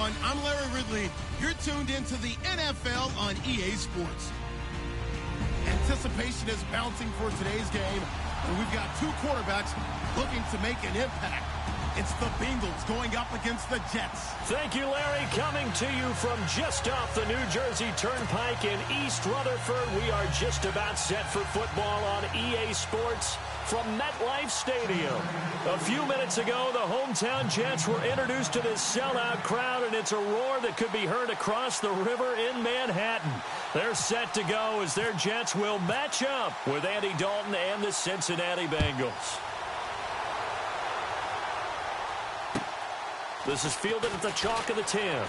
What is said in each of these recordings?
everyone. I'm Larry Ridley. You're tuned into the NFL on EA Sports. Anticipation is bouncing for today's game, and we've got two quarterbacks looking to make an impact. It's the Bengals going up against the Jets. Thank you, Larry. Coming to you from just off the New Jersey Turnpike in East Rutherford, we are just about set for football on EA Sports from MetLife Stadium. A few minutes ago, the hometown Jets were introduced to this sellout crowd, and it's a roar that could be heard across the river in Manhattan. They're set to go as their Jets will match up with Andy Dalton and the Cincinnati Bengals. This is fielded at the chalk of the 10.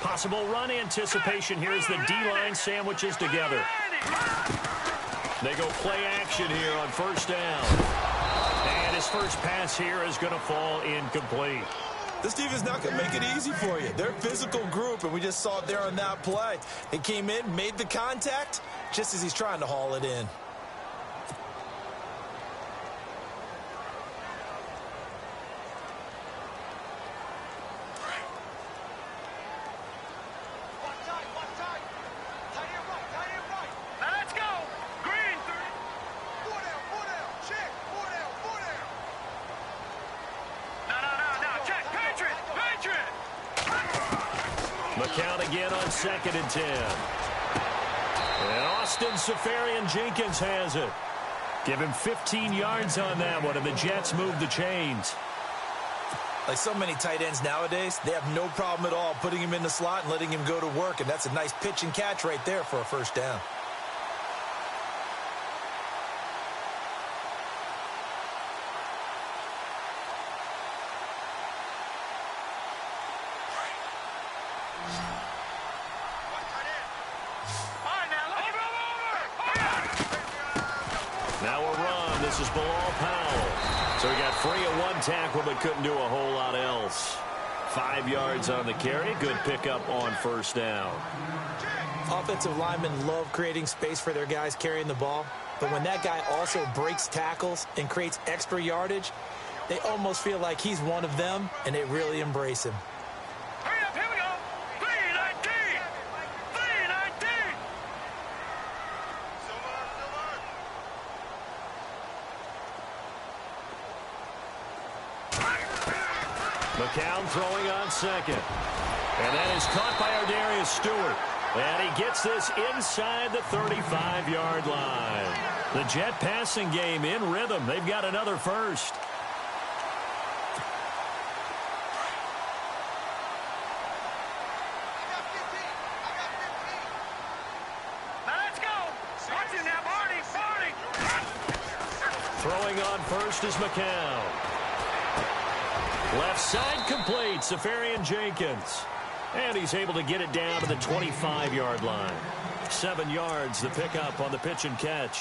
Possible run anticipation here as the D-line sandwiches together. They go play action here on first down. And his first pass here is going to fall incomplete. This defense not going to make it easy for you. They're a physical group, and we just saw it there on that play. They came in, made the contact, just as he's trying to haul it in. Count again on 2nd and 10. And Austin Seferian-Jenkins has it. Give him 15 yards on that one, and the Jets move the chains. Like so many tight ends nowadays, they have no problem at all putting him in the slot and letting him go to work, and that's a nice pitch and catch right there for a first down. Tackle, but couldn't do a whole lot else. 5 yards on the carry. Good pickup on first down. Offensive linemen love creating space for their guys carrying the ball, but when that guy also breaks tackles and creates extra yardage, they almost feel like he's one of them, and they really embrace him. Hurry up, here we go. 319! 319! McCown throwing on second. And that is caught by Ardarius Stewart. And he gets this inside the 35-yard line. The Jet passing game in rhythm. They've got another first. first is McCown. Left side complete, Safarian Jenkins. And he's able to get it down to the 25-yard line. 7 yards, the pickup on the pitch and catch.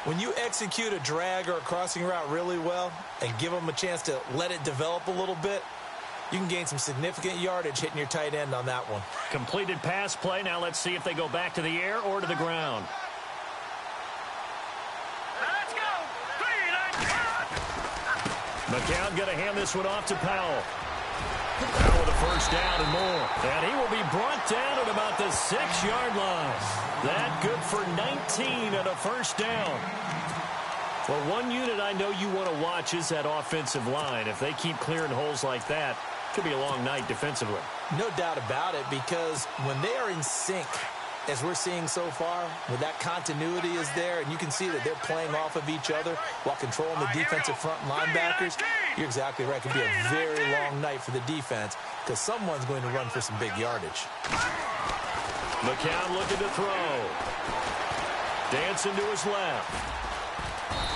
When you execute a drag or a crossing route really well and give them a chance to let it develop a little bit, you can gain some significant yardage hitting your tight end on that one. Completed pass play. Now let's see if they go back to the air or to the ground. Let's go. McCown going to hand this one off to Powell. Powell with a first down and more. And he will be brought down at about the 6-yard line. That good for 19 and a first down. Well, one unit I know you want to watch is that offensive line. If they keep clearing holes like that, it could be a long night defensively. No doubt about it, because when they are in sync, as we're seeing so far, when that continuity is there, and you can see that they're playing off of each other while controlling the defensive front linebackers, you're exactly right. It could be a very long night for the defense because someone's going to run for some big yardage. McCown looking to throw. Dancing to his left.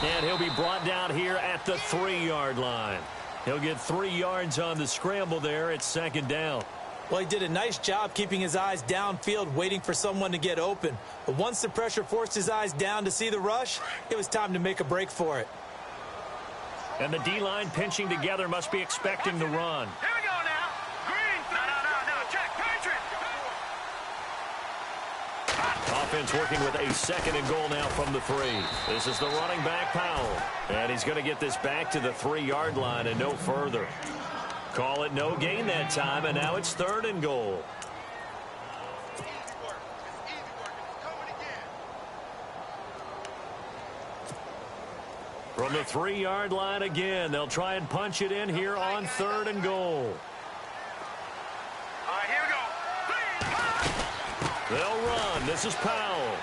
And he'll be brought down here at the 3-yard line. He'll get 3 yards on the scramble there. It's second down. Well, he did a nice job keeping his eyes downfield, waiting for someone to get open. But once the pressure forced his eyes down to see the rush, it was time to make a break for it. And the D-line pinching together must be expecting the run. Here we go now. Green. No. Check. Patriot. Offense working with a 2nd and goal now from the 3. This is the running back, Powell. And he's going to get this back to the 3-yard line and no further. Call it no gain that time, and now it's 3rd and goal. From the 3-yard line again, they'll try and punch it in here on 3rd and goal. All right, here we go. They'll run. This is Powell.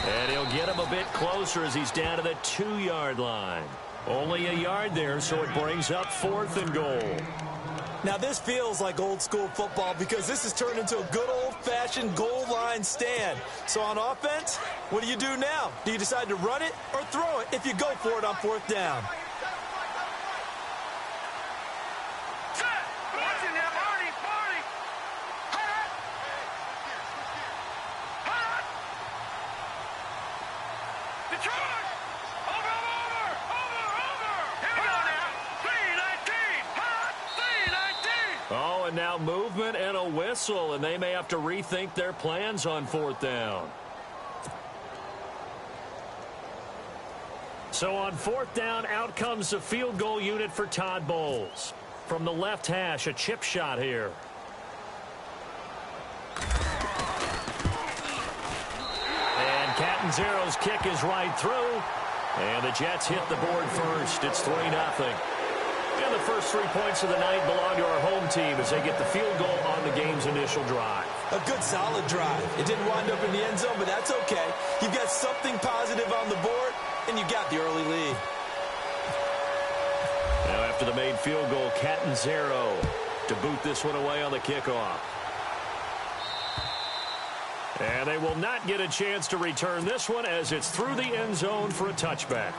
And he'll get him a bit closer as he's down to the 2-yard line. Only a yard there, so it brings up 4th and goal. Now, this feels like old school football because this has turned into a good old-fashioned goal line stand. So on offense, what do you do now? Do you decide to run it or throw it if you go for it on 4th down? And now movement and a whistle, and they may have to rethink their plans on 4th down. So on 4th down, out comes the field goal unit for Todd Bowles. From the left hash, a chip shot here. And Catanzaro's kick is right through. And the Jets hit the board first. It's 3-0. And the first 3 points of the night belong to our home team as they get the field goal on the game's initial drive. A good, solid drive. It didn't wind up in the end zone, but that's okay. You've got something positive on the board, and you got the early lead. Now after the made field goal, Catanzaro to boot this one away on the kickoff. And they will not get a chance to return this one as it's through the end zone for a touchback.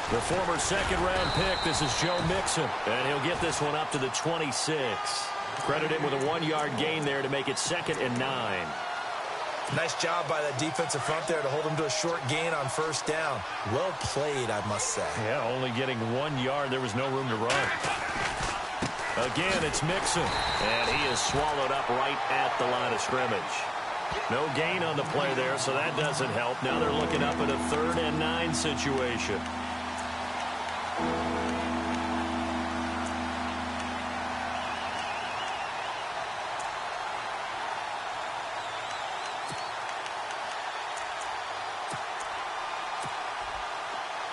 The former 2nd-round pick, this is Joe Mixon, and he'll get this one up to the 26. Credit him with a 1-yard gain there to make it 2nd and 9. Nice job by that defensive front there to hold him to a short gain on 1st down. Well played, I must say. Yeah, only getting 1 yard. There was no room to run. Again, it's Mixon, and he is swallowed up right at the line of scrimmage. No gain on the play there, so that doesn't help. Now they're looking up at a 3rd and 9 situation.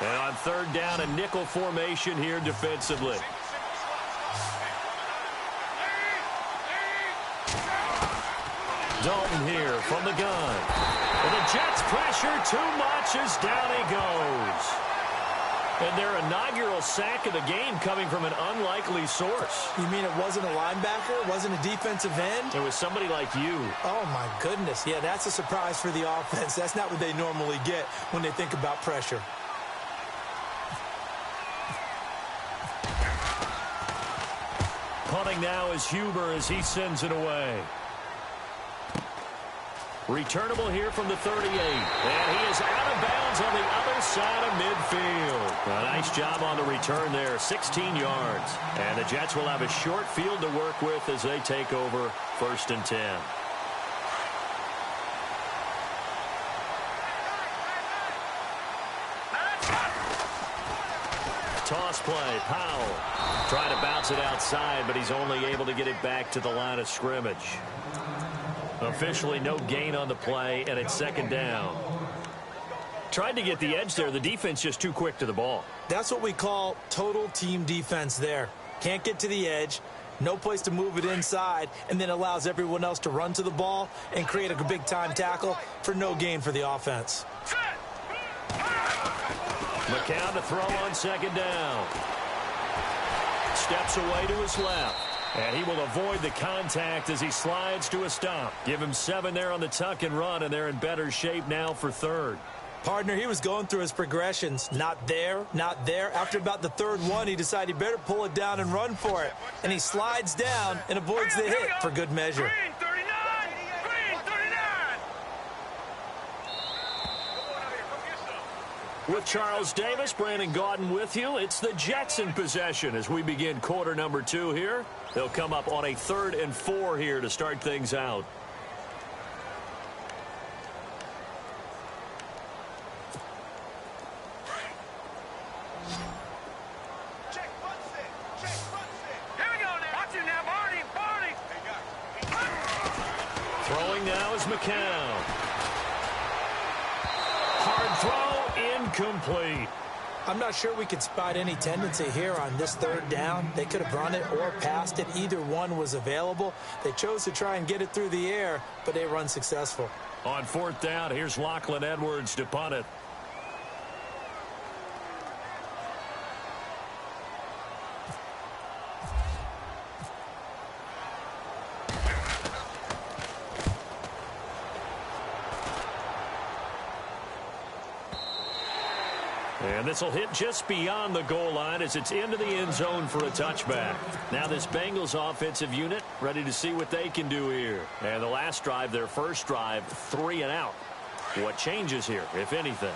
And on 3rd down, a nickel formation here defensively. Dalton here from the gun. And the Jets pressure too much as down he goes. And their inaugural sack of the game coming from an unlikely source. You mean it wasn't a linebacker? It wasn't a defensive end? It was somebody like you. Oh, my goodness. Yeah, that's a surprise for the offense. That's not what they normally get when they think about pressure. Punting now is Huber as he sends it away. Returnable here from the 38. And he is out of bounds on the other side of midfield. A nice job on the return there, 16 yards. And the Jets will have a short field to work with as they take over 1st and 10. Toss play, Powell. Trying to bounce it outside, but he's only able to get it back to the line of scrimmage. Officially no gain on the play, and it's 2nd down. Tried to get the edge there. The defense just too quick to the ball. That's what we call total team defense there. Can't get to the edge, no place to move it inside, and then allows everyone else to run to the ball and create a big-time tackle for no gain for the offense. McCown to throw on 2nd down. Steps away to his left. And he will avoid the contact as he slides to a stop. Give him 7 there on the tuck and run, and they're in better shape now for 3rd. Partner, he was going through his progressions. Not there, not there. After about the 3rd one, he decided he better pull it down and run for it. And he slides down and avoids the hit for good measure. With Charles Davis, Brandon Gaudin with you. It's the Jets in possession as we begin quarter number 2 here. They'll come up on a 3rd and 4 here to start things out. Throwing now is McCown. Hard throw, incomplete. I'm not sure we could spot any tendency here on this 3rd down. They could have run it or passed it. Either one was available. They chose to try and get it through the air, but they were unsuccessful. On 4th down, here's Lachlan Edwards to punt it. And this will hit just beyond the goal line as it's into the end zone for a touchback. Now this Bengals offensive unit ready to see what they can do here. And the last drive, their first drive, 3 and out. What changes here, if anything?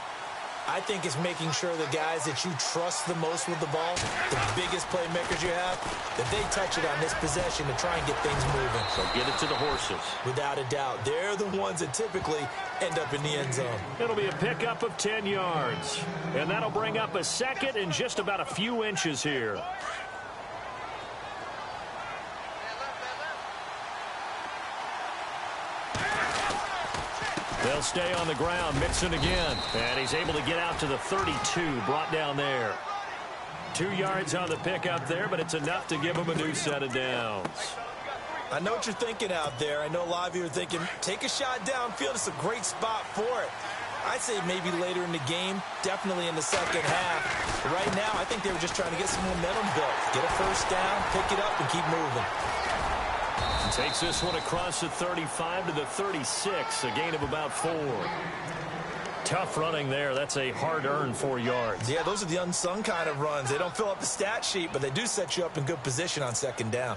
I think it's making sure the guys that you trust the most with the ball, the biggest playmakers you have, that they touch it on this possession to try and get things moving. So get it to the horses. Without a doubt. They're the ones that typically end up in the end zone. It'll be a pickup of 10 yards. And that'll bring up a 2nd and just about a few inches here. They'll stay on the ground. Mixon again. And he's able to get out to the 32. Brought down there. 2 yards on the pickup there, but it's enough to give him a new set of downs. I know what you're thinking out there. I know a lot of you are thinking, take a shot downfield. It's a great spot for it. I'd say maybe later in the game, definitely in the 2nd half. But right now, I think they were just trying to get some momentum built. Get a 1st down, pick it up, and keep moving. Takes this one across the 35 to the 36, a gain of about 4. Tough running there. That's a hard-earned 4 yards. Yeah, those are the unsung kind of runs. They don't fill up the stat sheet, but they do set you up in good position on 2nd down.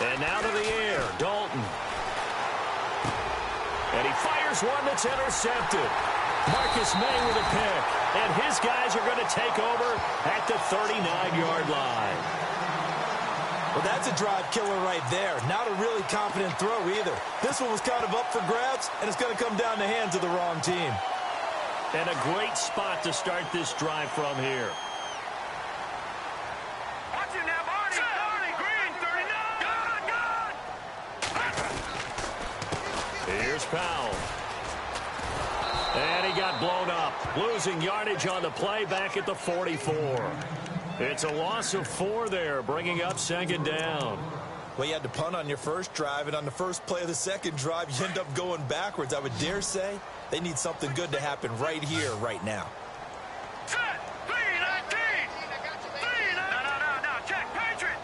And now to the air, Dalton. And he fires one that's intercepted. Marcus May with a pick. And his guys are going to take over at the 39-yard line. Well, that's a drive killer right there. Not a really confident throw either. This one was kind of up for grabs, and it's going to come down the hands of the wrong team. And a great spot to start this drive from here. Here's Powell. And he got got blown up. Losing yardage on the play back at the 44. It's a loss of 4 there, bringing up second down. Well, you had to punt on your first drive, and on the first play of the second drive, you end up going backwards. I would dare say they need something good to happen right here, right now. Set. V-19. No. Check. Patriot.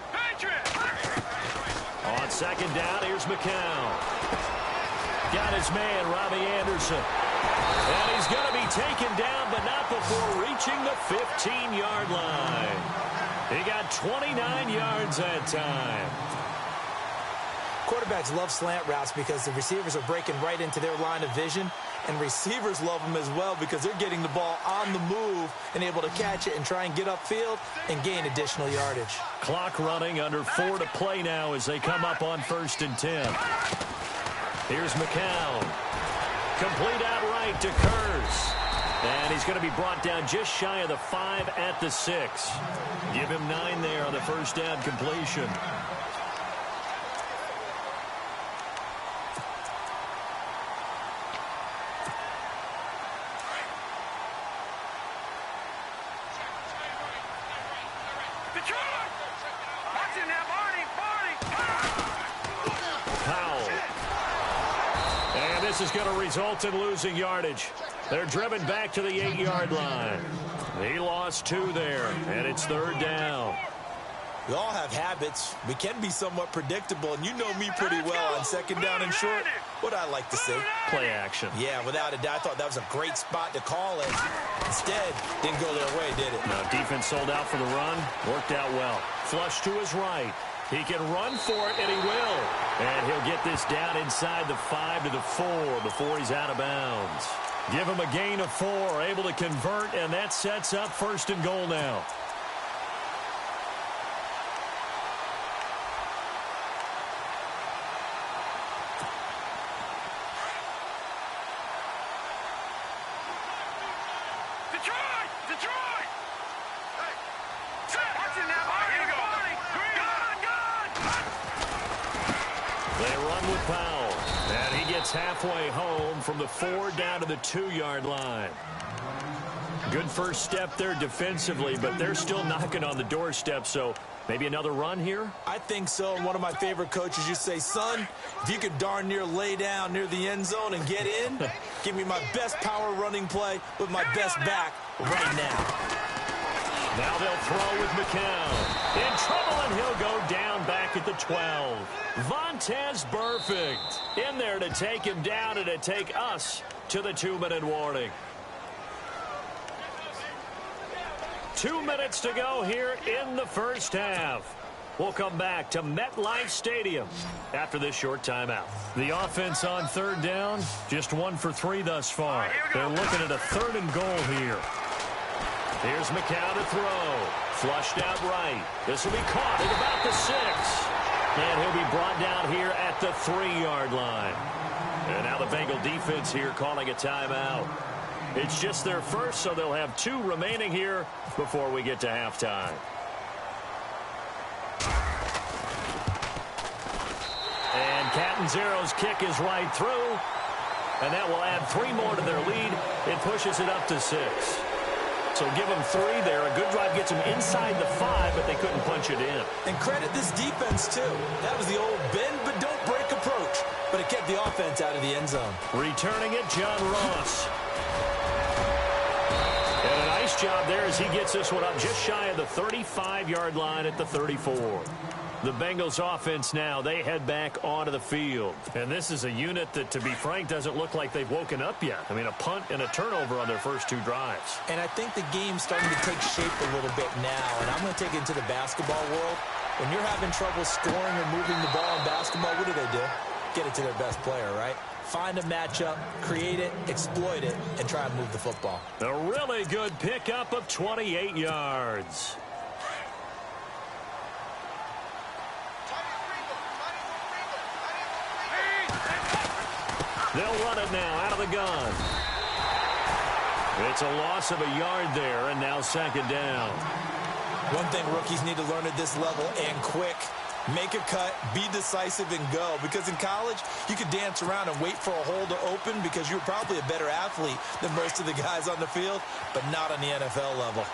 On second down, here's McCown. Got his man, Robbie Anderson. And he's going to be taken down, but not before reaching the 15-yard line. He got 29 yards that time. Quarterbacks love slant routes because the receivers are breaking right into their line of vision, and receivers love them as well because they're getting the ball on the move and able to catch it and try and get upfield and gain additional yardage. Clock running, under 4 to play now as they come up on 1st and 10. Here's McCown. Complete out right to Kurz. And he's going to be brought down just shy of the 5 at the 6. Give him 9 there on the first down completion. This is going to result in losing yardage. They're driven back to the 8-yard line. He lost 2 there, and it's 3rd down. We all have habits. We can be somewhat predictable, and you know me pretty well on second down and short. What I like to say? Play action. Yeah, without a doubt. I thought that was a great spot to call it. Instead, didn't go their way, did it? No, defense sold out for the run. Worked out well. Flush to his right. He can run for it, and he will. And he'll get this down inside the 5 to the 4 before he's out of bounds. Give him a gain of 4, able to convert, and that sets up 1st and goal now. Halfway home from the 4 down to the 2-yard line. Good first step there defensively, but they're still knocking on the doorstep, so maybe another run here? I think so. And one of my favorite coaches used to say, son, if you could darn near lay down near the end zone and get in, give me my best power running play with my best back right now. Now they'll throw with McCown. In trouble, and he'll go down back at the 12. Vontaze Burfict in there to take him down and to take us to the 2-minute warning. 2 minutes to go here in the first half. We'll come back to MetLife Stadium after this short timeout. The offense on 3rd down, just 1 for 3 thus far. They're looking at a 3rd and goal here. Here's McCown to throw. Flushed out right. This will be caught at about the 6. And he'll be brought down here at the 3-yard line. And now the Bengal defense here calling a timeout. It's just their first, so they'll have 2 remaining here before we get to halftime. And Catanzaro's kick is right through. And that will add 3 more to their lead. It pushes it up to 6. So give them 3 there. A good drive gets them inside the 5, but they couldn't punch it in. And credit this defense, too. That was the old bend but don't break approach. But it kept the offense out of the end zone. Returning it, John Ross. And a nice job there as he gets this one up just shy of the 35-yard line at the 34. The Bengals offense now, they head back onto the field. And this is a unit that, to be frank, doesn't look like they've woken up yet. I mean, a punt and a turnover on their first 2 drives. And I think the game's starting to take shape a little bit now. And I'm going to take it into the basketball world. When you're having trouble scoring or moving the ball in basketball, what do? Get it to their best player, right? Find a matchup, create it, exploit it, and try and move the football. A really good pickup of 28 yards. They'll run it now out of the gun. It's a loss of a yard there, and now 2nd down. One thing rookies need to learn at this level, and quick, Make a cut, be decisive, and go. Because in college, you could dance around and wait for a hole to open because you're probably a better athlete than most of the guys on the field, but not on the NFL level.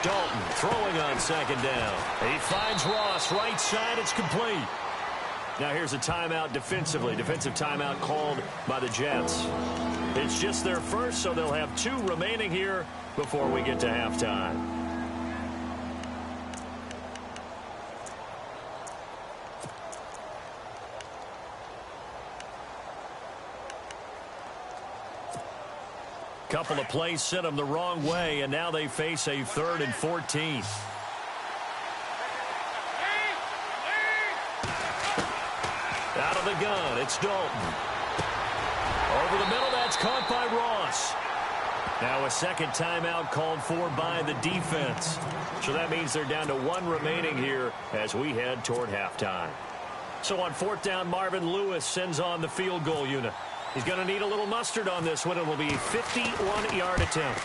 Dalton throwing on second down. He finds Ross right side. It's complete. Now here's a timeout defensively. Defensive timeout called by the Jets. It's just their first, so they'll have 2 remaining here before we get to halftime. Couple of plays sent them the wrong way, and now they face a 3rd and 14. Out of the gun, it's Dalton. Over the middle, that's caught by Ross. Now a second timeout called for by the defense. So that means they're down to 1 remaining here as we head toward halftime. So on 4th down, Marvin Lewis sends on the field goal unit. He's going to need a little mustard on this one. It will be a 51-yard attempt.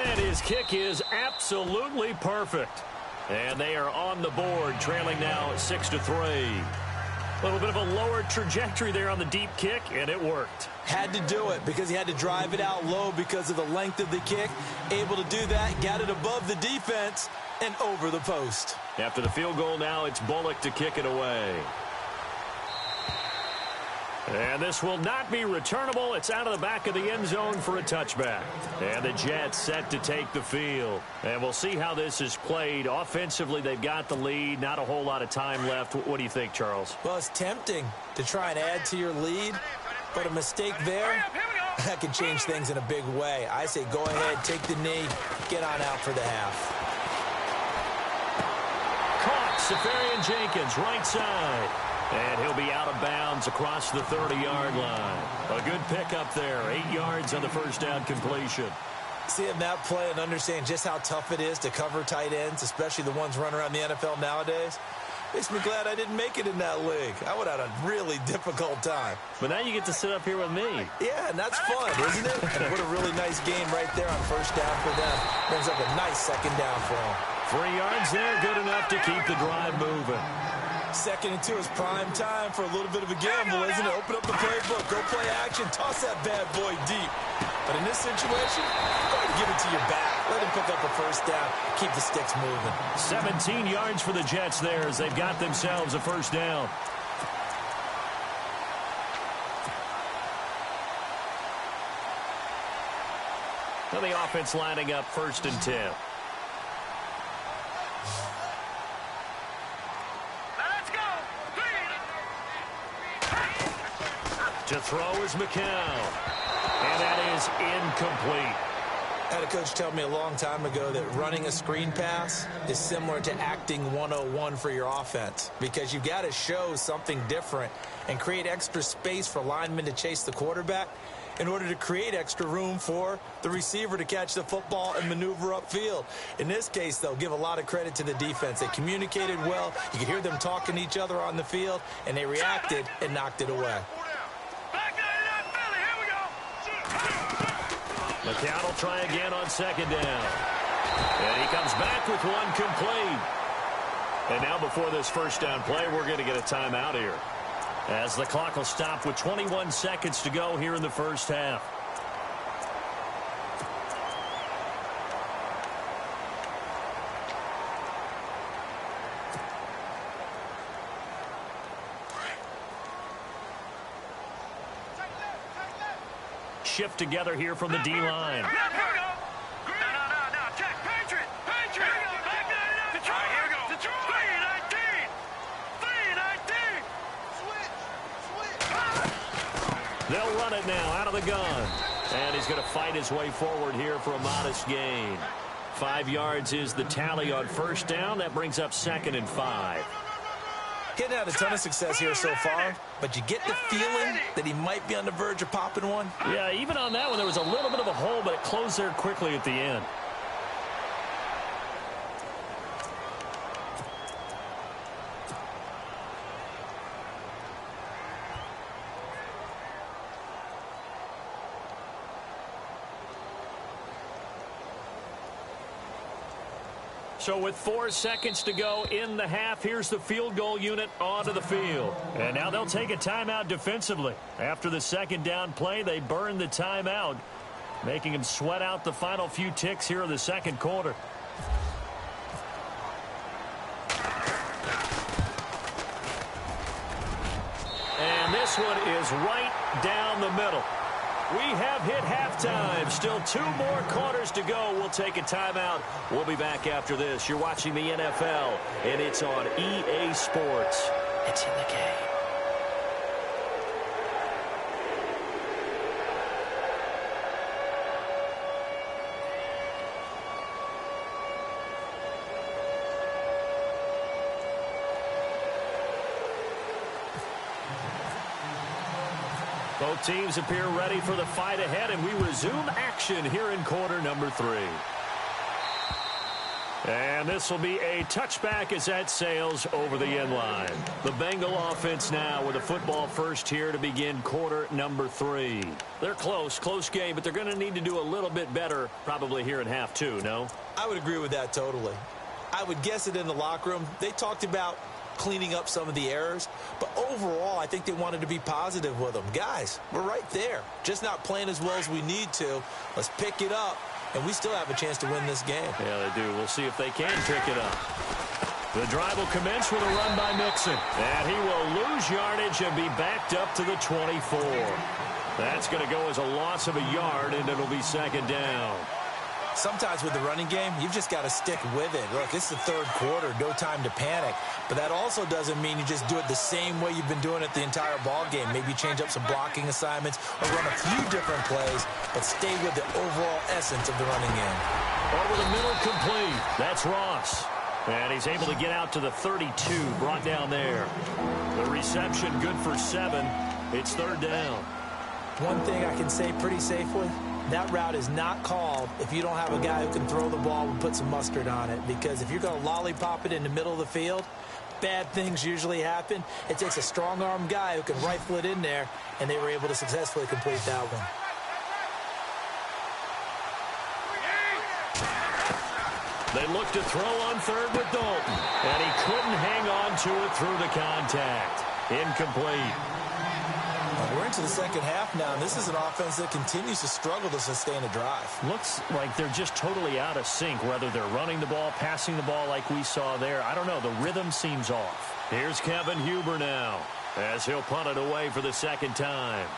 And his kick is absolutely perfect. And they are on the board, trailing now 6-3. A little bit of a lower trajectory there on the deep kick, and it worked. Had to do it because he had to drive it out low because of the length of the kick. Able to do that, got it above the defense, and over the post. After the field goal now, it's Bullock to kick it away. And this will not be returnable. It's out of the back of the end zone for a touchback. And the Jets set to take the field. And we'll see how this is played. Offensively, they've got the lead. Not a whole lot of time left. What do you think, Charles? Well, it's tempting to try and add to your lead. But a mistake there, that can change things in a big way. I say go ahead, take the knee, get on out for the half. Caught, Safarian Jenkins, right side. And he'll be out of bounds across the 30-yard line. A good pickup there. 8 yards on the first down completion. Seeing that play and understand just how tough it is to cover tight ends, especially the ones running around the NFL nowadays, makes me glad I didn't make it in that league. I would have had a really difficult time. But now you get to sit up here with me. Yeah, and that's fun, isn't it? And what a really nice game right there on first down for them. Brings up a nice second down for them. 3 yards there, good enough to keep the drive moving. 2nd and 2 is prime time for a little bit of a gamble, isn't it? Open up the playbook, go play action, toss that bad boy deep. But in this situation, go ahead and give it to your back. Let him pick up a first down, keep the sticks moving. 17 yards for the Jets there as they've got themselves a first down. Now the offense lining up 1st and 10. To throw is McCown. And that is incomplete. I had a coach tell me a long time ago that running a screen pass is similar to acting 101 for your offense because you've got to show something different and create extra space for linemen to chase the quarterback in order to create extra room for the receiver to catch the football and maneuver upfield. In this case, though, give a lot of credit to the defense. They communicated well. You could hear them talking to each other on the field, and they reacted and knocked it away. McCown will try again on second down. And he comes back with one complete. And now before this first down play, we're going to get a timeout here, as the clock will stop with 21 seconds to go here in the first half. Shift together here from the D-line. No, check. Patriot. Back that up. All right, here we go. Detroit. 3-19. They'll run it now out of the gun. And he's going to fight his way forward here for a modest gain. 5 yards is the tally on first down. That brings up 2nd and 5. Getting out a ton of success here so far, but you get the feeling that he might be on the verge of popping one. Yeah, even on that one, there was a little bit of a hole, but it closed there quickly at the end. So with 4 seconds to go in the half, here's the field goal unit onto the field. And now they'll take a timeout defensively. After the second down play, they burn the timeout, making them sweat out the final few ticks here in the second quarter. And this one is right down the middle. We have hit halftime. Still 2 more quarters to go. We'll take a timeout. We'll be back after this. You're watching the NFL, and it's on EA Sports. It's in the game. Both teams appear ready for the fight ahead, and we resume action here in quarter number 3. And this will be a touchback as that sails over the end line. The Bengal offense now with a football first here to begin quarter number 3. They're close game, but they're going to need to do a little bit better probably here in half 2, no? I would agree with that totally. I would guess it in the locker room. They talked about cleaning up some of the errors, but overall I think they wanted to be positive with them. Guys, we're right there, just not playing as well as we need to. Let's pick it up, and we still have a chance to win this game. Yeah, they do. We'll see if they can pick it up. The drive will commence with a run by Mixon, and he will lose yardage and be backed up to the 24. That's going to go as a loss of a yard, and it'll be second down. Sometimes with the running game, you've just got to stick with it. Look, it's the third quarter, no time to panic. But that also doesn't mean you just do it the same way you've been doing it the entire ball game. Maybe change up some blocking assignments or run a few different plays, but stay with the overall essence of the running game. Over the middle, complete. That's Ross. And he's able to get out to the 32, brought down there. The reception good for 7. It's third down. One thing I can say pretty safely, that route is not called if you don't have a guy who can throw the ball and put some mustard on it. Because if you're going to lollipop it in the middle of the field, bad things usually happen. It takes a strong-arm guy who can rifle it in there, and they were able to successfully complete that one. They look to throw on third with Dalton, and he couldn't hang on to it through the contact. Incomplete. We're into the second half now, and this is an offense that continues to struggle to sustain a drive. Looks like they're just totally out of sync, whether they're running the ball, passing the ball like we saw there. I don't know. The rhythm seems off. Here's Kevin Huber now as he'll punt it away for the second time.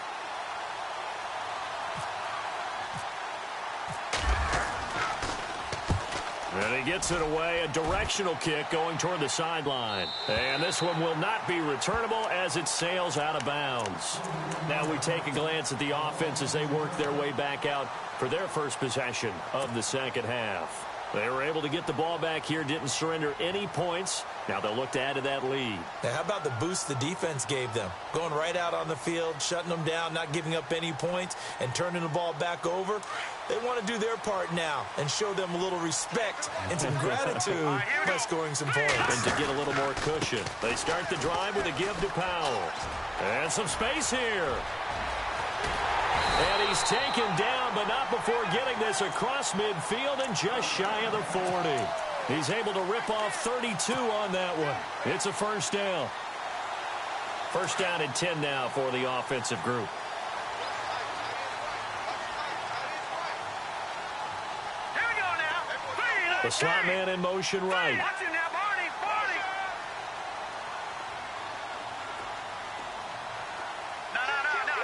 And he gets it away, a directional kick going toward the sideline. And this one will not be returnable as it sails out of bounds. Now we take a glance at the offense as they work their way back out for their first possession of the second half. They were able to get the ball back here, didn't surrender any points. Now they'll look to add to that lead. Now, how about the boost the defense gave them? Going right out on the field, shutting them down, not giving up any points, and turning the ball back over. They want to do their part now and show them a little respect and some gratitude by scoring some points. And to get a little more cushion. They start the drive with a give to Powell. And some space here. And he's taken down, but not before getting this across midfield and just shy of the 40. He's able to rip off 32 on that one. It's a first down. First down and 10 now for the offensive group. Here we go now. The slot man in motion right. Watch it now, Barney. Barney. No.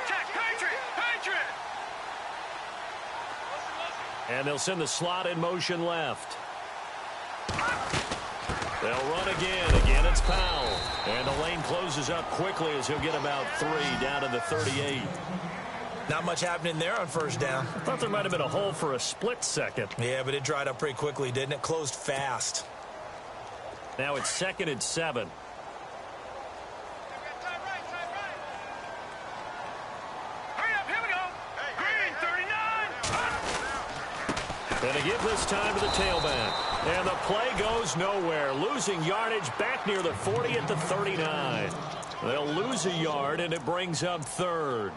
Check. Patriot. And they'll send the slot in motion left. They'll run again. Again, it's Powell. And the lane closes up quickly as he'll get about 3 down to the 38. Not much happening there on first down. I thought there might have been a hole for a split second. Yeah, but it dried up pretty quickly, didn't it? Closed fast. Now it's 2nd and 7. Hurry up, here we go. Green, 39. And they give this time to the tailback. And the play goes nowhere. Losing yardage back near the 40 at the 39. They'll lose a yard, and it brings up third.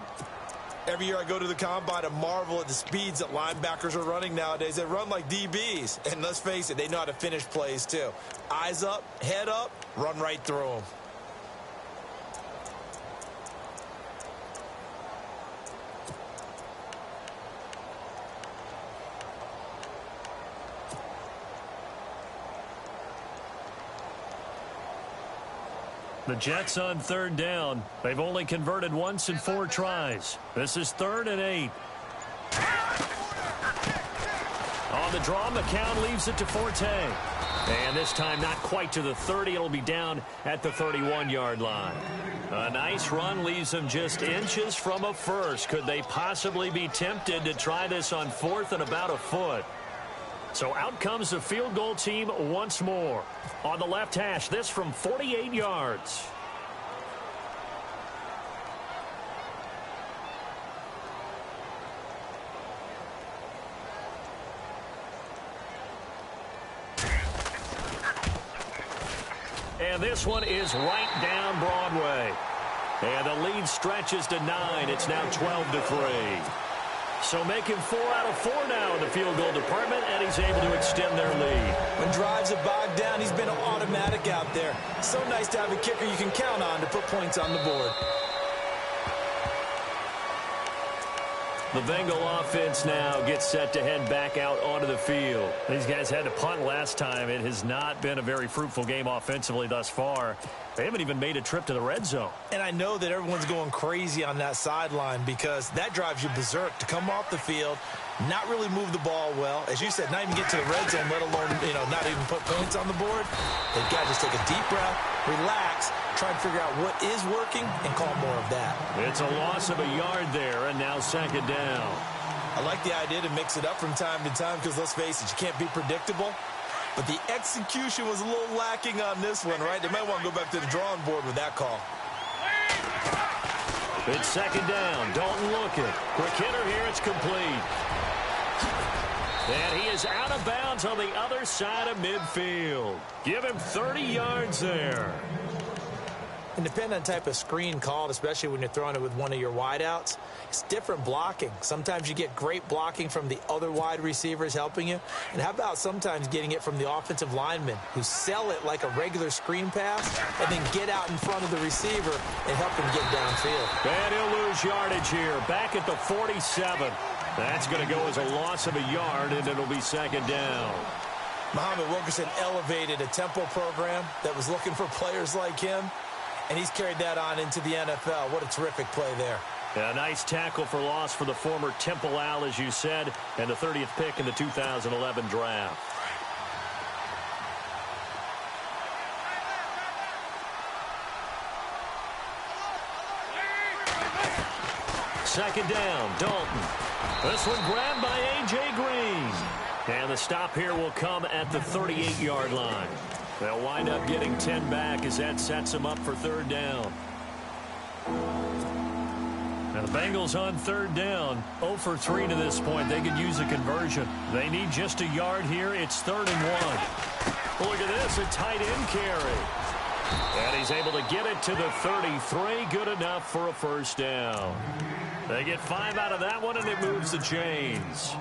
Every year I go to the combine, I marvel at the speeds that linebackers are running nowadays. They run like DBs. And let's face it, they know how to finish plays too. Eyes up, head up, run right through them. The Jets on third down. They've only converted once in 4 tries. This is 3rd and 8. On the draw, McCown leaves it to Forte. And this time not quite to the 30. It'll be down at the 31-yard line. A nice run leaves them just inches from a first. Could they possibly be tempted to try this on 4th and about a foot? So out comes the field goal team once more. On the left hash, this from 48 yards. And this one is right down Broadway. And the lead stretches to 9. It's now 12-3. So making 4 out of 4 now in the field goal department, and he's able to extend their lead. When drives are bogged down, he's been automatic out there. So nice to have a kicker you can count on to put points on the board. The Bengal offense now gets set to head back out onto the field. These guys had to punt last time. It has not been a very fruitful game offensively thus far. They haven't even made a trip to the red zone. And I know that everyone's going crazy on that sideline because that drives you berserk to come off the field, not really move the ball well. As you said, not even get to the red zone, let alone, not even put points on the board. They've got to just take a deep breath, relax, try and figure out what is working, and call more of that. It's a loss of a yard there, and now 2nd down. I like the idea to mix it up from time to time because, let's face it, you can't be predictable. But the execution was a little lacking on this one, right? They might want to go back to the drawing board with that call. It's 2nd down. Dalton looking. Quick hitter here. It's complete. And he is out of bounds on the other side of midfield. Give him 30 yards there. And depending on the type of screen called, especially when you're throwing it with one of your wideouts, it's different blocking. Sometimes you get great blocking from the other wide receivers helping you. And how about sometimes getting it from the offensive linemen who sell it like a regular screen pass and then get out in front of the receiver and help him get downfield. And he'll lose yardage here. Back at the 47. That's going to go as a loss of a yard, and it'll be 2nd down. Muhammad Wilkerson elevated a tempo program that was looking for players like him. And he's carried that on into the NFL. What a terrific play there. A nice tackle for loss for the former Temple Owl, as you said, and the 30th pick in the 2011 draft. Second down, Dalton. This one grabbed by A.J. Green. And the stop here will come at the 38-yard line. They'll wind up getting 10 back as that sets them up for 3rd down. Now the Bengals on 3rd down, 0 for 3 to this point. They could use a conversion. They need just a yard here. It's 3rd and 1. Look at this, a tight end carry. And he's able to get it to the 33. Good enough for a 1st down. They get 5 out of that one, and it moves the chains.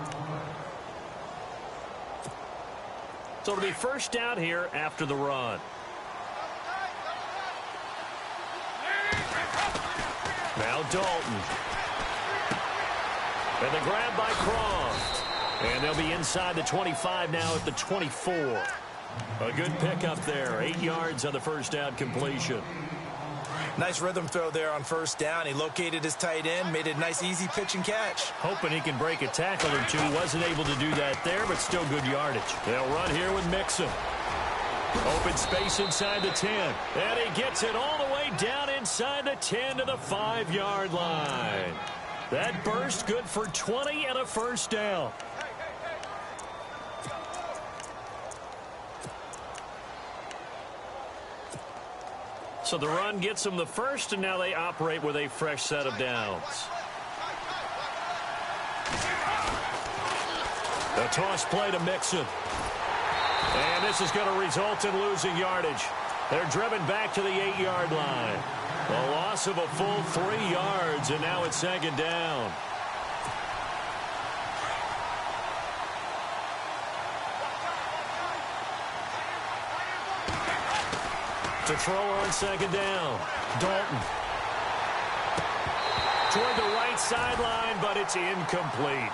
So it'll be 1st down here after the run. Now Dalton. And the grab by Croft. And they'll be inside the 25 now at the 24. A good pickup there. 8 yards on the 1st down completion. Nice rhythm throw there on 1st down. He located his tight end, made a nice easy pitch and catch. Hoping he can break a tackle or two. Wasn't able to do that there, but still good yardage. They'll run here with Mixon. Open space inside the 10. And he gets it all the way down inside the 10 to the 5-yard line. That burst good for 20 and a 1st down. So the run gets them the 1st, and now they operate with a fresh set of downs. The toss play to Mixon. And this is going to result in losing yardage. They're driven back to the 8-yard line. A loss of a full 3 yards, and now it's second down. To throw on second down. Dalton. Toward the right sideline, but it's incomplete.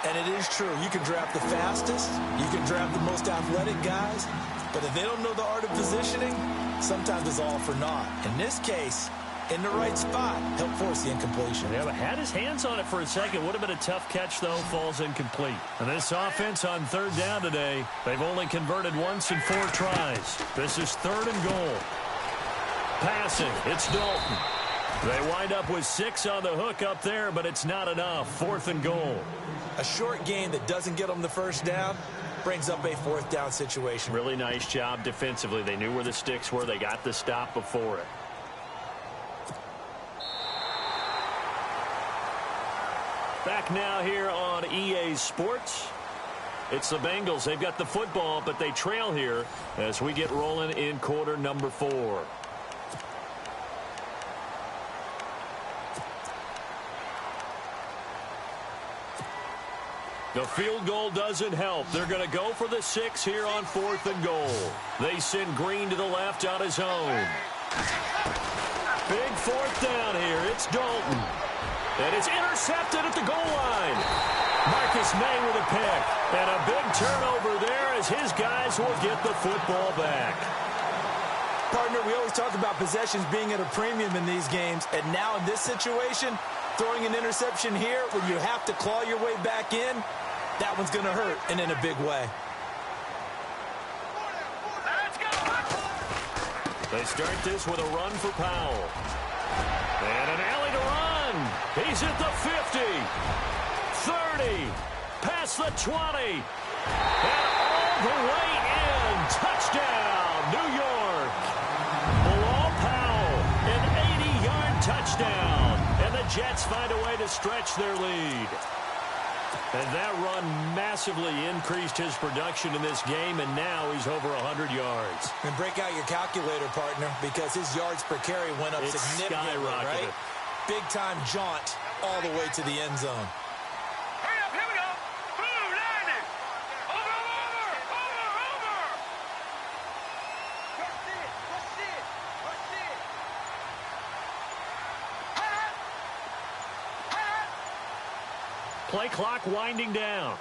And it is true. You can draft the fastest. You can draft the most athletic guys. But if they don't know the art of positioning, sometimes it's all for naught. In this case, in the right spot, help force the incompletion. Yeah, but had his hands on it for a second. Would have been a tough catch, though. Falls incomplete. And this offense on third down today, they've only converted once in 4 tries. This is 3rd and goal. Passing, it's Dalton. They wind up with 6 on the hook up there, but it's not enough. 4th and goal. A short game that doesn't get them the first down brings up a 4th down situation. Really nice job defensively. They knew where the sticks were. They got the stop before it. Back now here on EA Sports. It's the Bengals. They've got the football, but they trail here as we get rolling in quarter number 4. The field goal doesn't help. They're going to go for the 6 here on 4th and goal. They send Green to the left on his own. Big 4th down here. It's Dalton. And it's intercepted at the goal line. Marcus May with a pick. And a big turnover there as his guys will get the football back. Partner, we always talk about possessions being at a premium in these games. And now in this situation, throwing an interception here when you have to claw your way back in, that one's going to hurt, and in a big way. They start this with a run for Powell. And an alley to run. He's at the 50, 30, past the 20, and all the way in. Touchdown, New York. Bilal Powell, an 80-yard touchdown. And the Jets find a way to stretch their lead. And that run massively increased his production in this game, and now he's over 100 yards. And break out your calculator, partner, because his yards per carry went up significantly, right? Big-time jaunt all the way to the end zone. Hurry up, here we go. Blue, 90. Over. Rush it. Play clock winding down.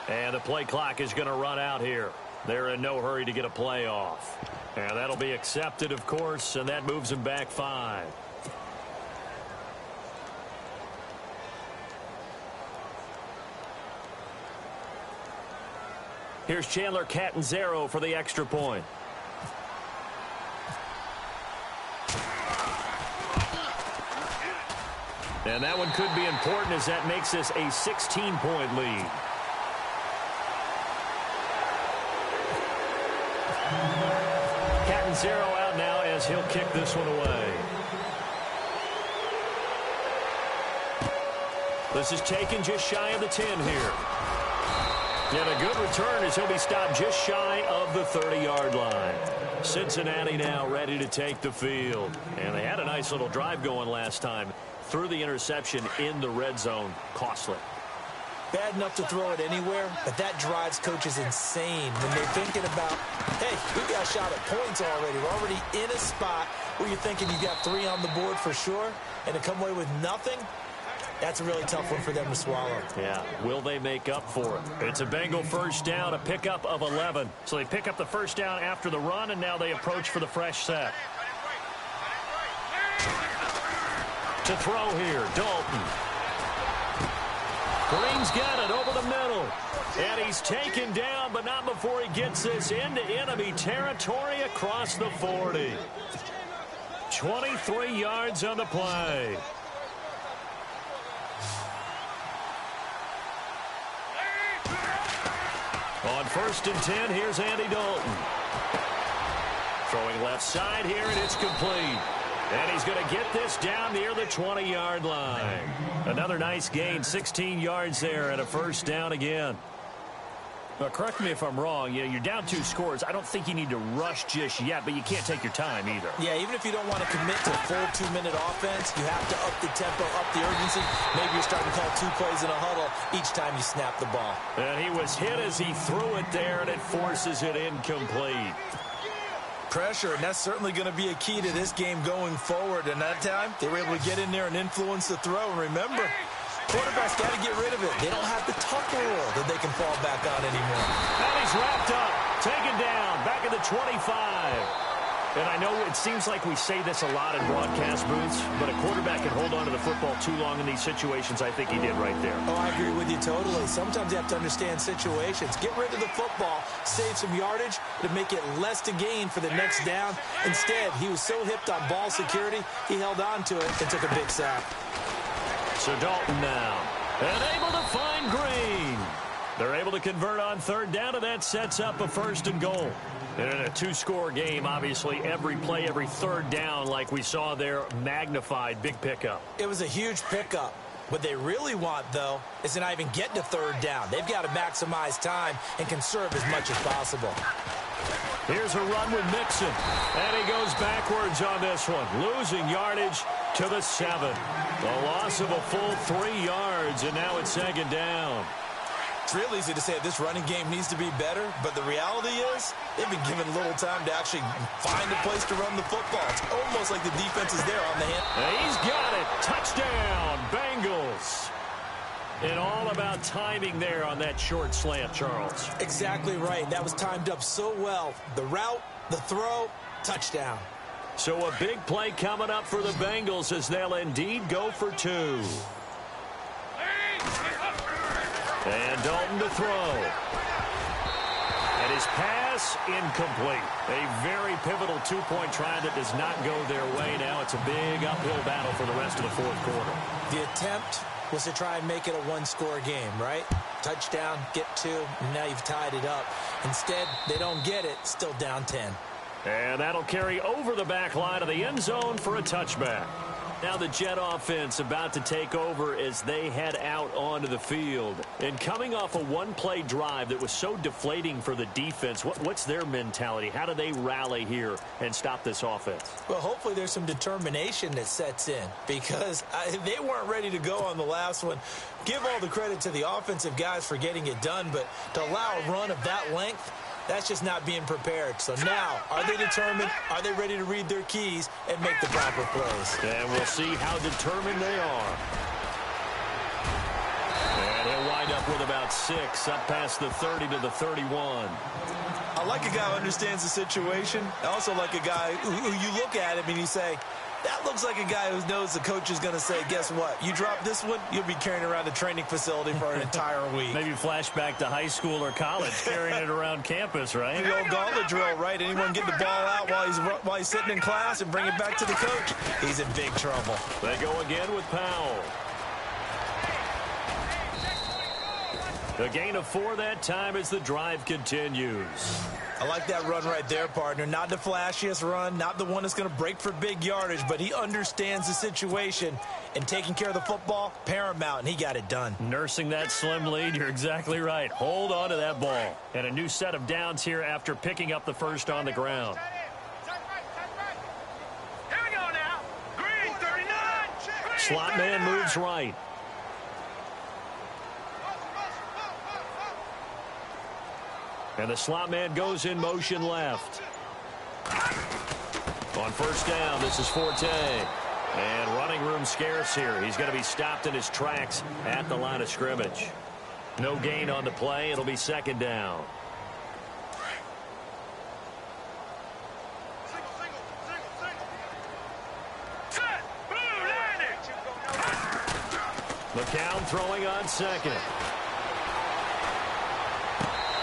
And the play clock is going to run out here. They're in no hurry to get a play off. And that'll be accepted, of course, and that moves them back 5. Here's Chandler Catanzaro for the extra point. And that one could be important as that makes this a 16-point lead. Catanzaro out now as he'll kick this one away. This is taken just shy of the 10 here. And a good return as he'll be stopped just shy of the 30-yard line. Cincinnati now ready to take the field. And they had a nice little drive going last time. Through the interception in the red zone. Costly. Bad enough to throw it anywhere, but that drives coaches insane when they're thinking about, hey, we got a shot at points already. We're already in a spot where you're thinking you got 3 on the board for sure, and to come away with nothing, that's a really tough one for them to swallow. Yeah, will they make up for it? It's a Bengal first down, a pickup of 11. So they pick up the first down after the run, and now they approach for the fresh set. To throw here, Dalton. Green's got it over the middle. And he's taken down, but not before he gets this into enemy territory across the 40. 23 yards on the play. On 1st and 10, here's Andy Dalton. Throwing left side here, and it's complete. And he's going to get this down near the 20-yard line. Another nice gain, 16 yards there, and a first down again. Correct me if I'm wrong. You're down 2 scores. I don't think you need to rush just yet, but you can't take your time either. Yeah, even if you don't want to commit to full 2-minute offense, you have to up the tempo, up the urgency. Maybe you're starting to call 2 plays in a huddle each time you snap the ball. And he was hit as he threw it there, and it forces it incomplete. Pressure, and that's certainly going to be a key to this game going forward. And that time, they were able to get in there and influence the throw. And remember, quarterbacks got to get rid of it. They don't have the tuck rule that they can fall back on anymore. And he's wrapped up, taken down, back at the 25. And I know it seems like we say this a lot in broadcast booths, but a quarterback can hold on to the football too long in these situations. I think he did right there. Oh, I agree with you totally. Sometimes you have to understand situations. Get rid of the football, save some yardage to make it less to gain for the next down. Instead, he was so hipped on ball security, he held on to it and took a big sack. So Dalton now, and able to find Green. They're able to convert on 3rd down, and that sets up a 1st and goal. And in a 2-score game, obviously, every play, every 3rd down, like we saw there, magnified, big pickup. It was a huge pickup. What they really want, though, is to not even get to 3rd down. They've got to maximize time and conserve as much as possible. Here's a run with Mixon, and he goes backwards on this one, losing yardage to the 7. A loss of a full 3 yards, and now it's 2nd down. It's real easy to say this running game needs to be better, but the reality is they've been given little time to actually find a place to run the football. It's almost like the defense is there on the hand. He's got it. Touchdown, Bengals. And all about timing there on that short slant, Charles. Exactly right. That was timed up so well. The route, the throw, touchdown. So a big play coming up for the Bengals as they'll indeed go for 2. And Dalton to throw. And his pass incomplete. A very pivotal 2-point try that does not go their way. Now it's a big uphill battle for the rest of the 4th quarter. The attempt was to try and make it a 1-score game, right? Touchdown, get 2, and now you've tied it up. Instead, they don't get it, still down 10. And that'll carry over the back line of the end zone for a touchback. Now the Jet offense about to take over as they head out onto the field. And coming off a 1-play drive that was so deflating for the defense, what's their mentality? How do they rally here and stop this offense? Well, hopefully there's some determination that sets in because they weren't ready to go on the last one. Give all the credit to the offensive guys for getting it done, but to allow a run of that length, that's just not being prepared. So now, are they determined? Are they ready to read their keys and make the proper plays? And we'll see how determined they are. And he'll wind up with about 6, up past the 30 to the 31. I like a guy who understands the situation. I also like a guy who you look at him and you say, that looks like a guy who knows the coach is going to say, guess what? You drop this one, you'll be carrying around a training facility for an entire week. Maybe flashback to high school or college, carrying it around campus, right? The old gauntlet drill, right? Anyone get the ball out while he's sitting in class and bring it back to the coach? He's in big trouble. They go again with Powell. A gain of 4 that time as the drive continues. I like that run right there, partner. Not the flashiest run, not the one that's going to break for big yardage, but he understands the situation, and taking care of the football, paramount, and he got it done. Nursing that slim lead, you're exactly right. Hold on to that ball. And a new set of downs here after picking up the first on the ground. Here we go now. Green, 39. Slot man moves right. And the slot man goes in motion left. On 1st down, this is Forte. And running room scarce here. He's going to be stopped in his tracks at the line of scrimmage. No gain on the play. It'll be 2nd down. Set. Blue landing. McCown throwing on 2nd.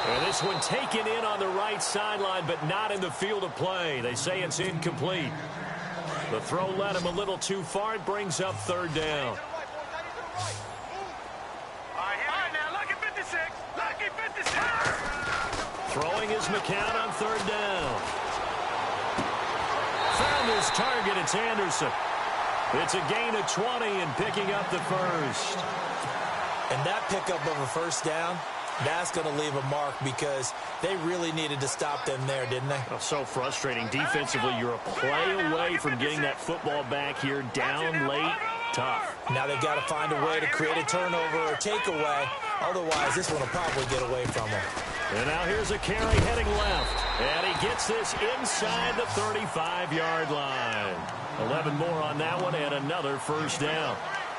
And this one taken in on the right sideline, but not in the field of play. They say it's incomplete. The throw led him a little too far. It brings up 3rd down. All right, now, lucky 56. Lucky 56. Throwing is McCown on 3rd down. Found his target. It's Anderson. It's a gain of 20 and picking up the first. And that pickup of a 1st down That's going to leave a mark because they really needed to stop them there, didn't they? Oh, so frustrating. Defensively, you're a play away from getting that football back here down late. Tough. Now they've got to find a way to create a turnover or takeaway. Otherwise, this one will probably get away from them. And now here's a carry heading left. And he gets this inside the 35-yard line. 11 more on that one and another first down.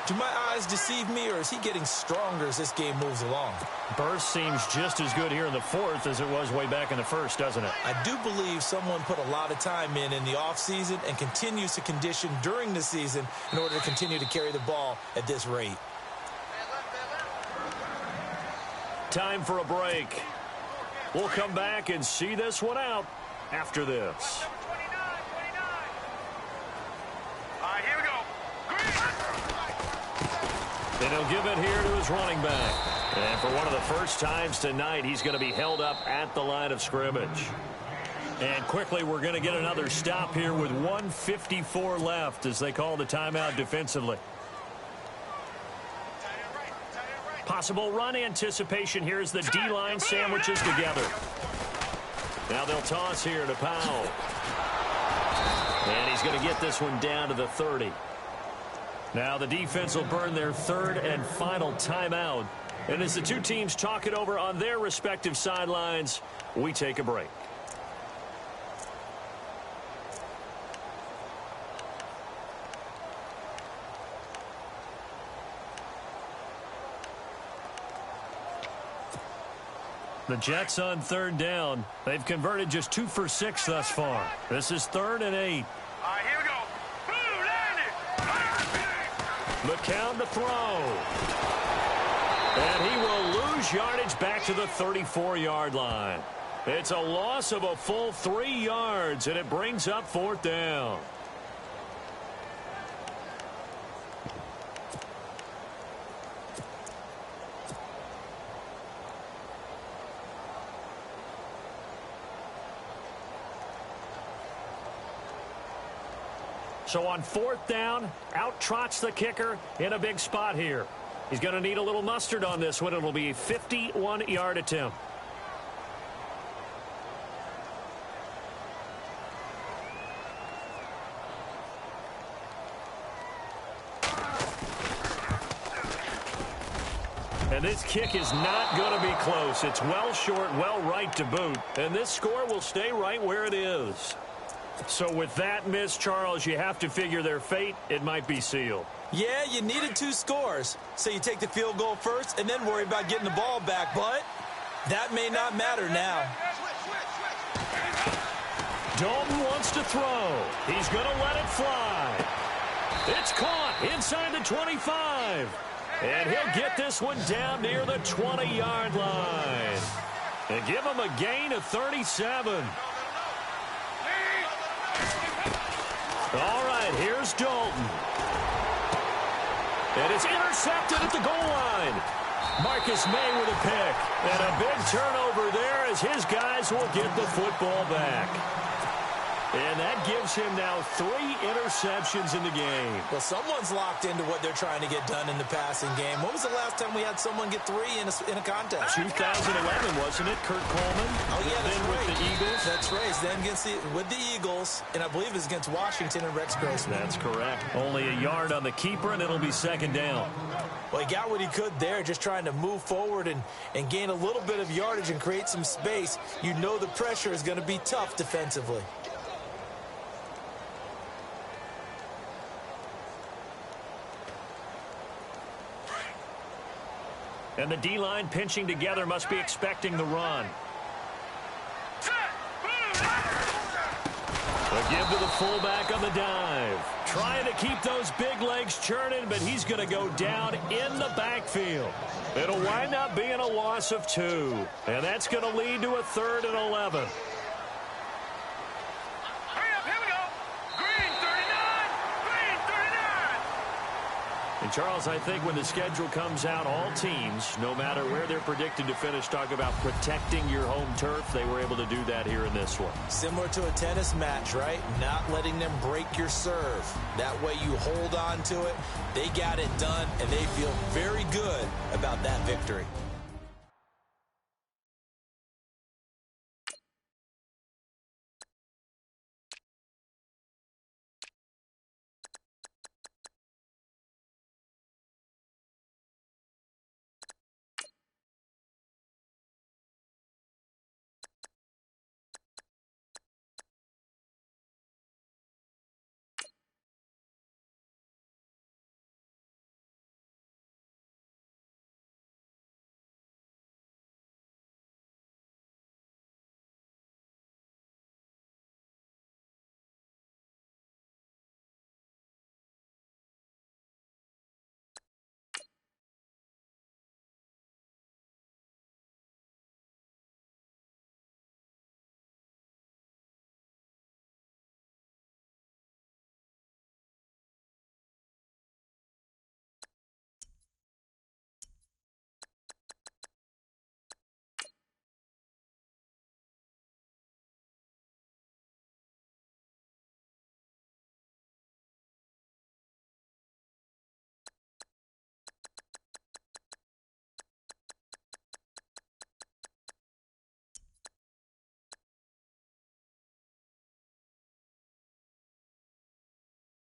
Do my eyes deceive me, or is he getting stronger as this game moves along? Burst seems just as good here in the fourth as it was way back in the first, doesn't it? I do believe someone put a lot of time in the offseason and continues to condition during the season in order to continue to carry the ball at this rate. Time for a break. We'll come back and see this one out after this. Here we go. And he'll give it here to his running back. And for one of the first times tonight, he's going to be held up at the line of scrimmage. And quickly, we're going to get another stop here with 1:54 left as they call the timeout defensively. Possible run anticipation here as the D-line sandwiches together. Now they'll toss here to Powell. And he's going to get this one down to the 30. Now the defense will burn their third and final timeout. And as the two teams talk it over on their respective sidelines, we take a break. The Jets on third down. They've converted just 2 for 6 thus far. This is 3rd and 8. Here we go. Blue landed. McCown to throw. And he will lose yardage back to the 34-yard line. It's a loss of a full 3 yards, and it brings up 4th down. So on 4th down, out trots the kicker in a big spot here. He's going to need a little mustard on this one. It'll be a 51-yard attempt. And this kick is not going to be close. It's well short, well right to boot. And this score will stay right where it is. So with that miss, Charles, you have to figure their fate. It might be sealed. Yeah, you needed 2 scores. So you take the field goal first and then worry about getting the ball back. But that may not matter now. Dalton wants to throw. He's going to let it fly. It's caught inside the 25. And he'll get this one down near the 20-yard line. And give him a gain of 37. All right, here's Dalton. And it's intercepted at the goal line. Marcus May with a pick. And a big turnover there as his guys will get the football back. And that gives him now 3 interceptions in the game. Well, someone's locked into what they're trying to get done in the passing game. When was the last time we had someone get 3 in a contest? 2011, wasn't it? Kurt Coleman. Oh, yeah, that's right. With the Eagles. That's right. It's then with the Eagles, and I believe it's against Washington and Rex Grossman. That's correct. Only a yard on the keeper, and it'll be 2nd down. Well, he got what he could there, just trying to move forward and gain a little bit of yardage and create some space. You know the pressure is going to be tough defensively. And the D-line pinching together must be expecting the run. A give to the fullback on the dive. Trying to keep those big legs churning, but he's going to go down in the backfield. It'll wind up being a loss of 2. And that's going to lead to a 3rd and 11. And, Charles, I think when the schedule comes out, all teams, no matter where they're predicted to finish, talk about protecting your home turf. They were able to do that here in this one. Similar to a tennis match, right? Not letting them break your serve. That way you hold on to it. They got it done, and they feel very good about that victory.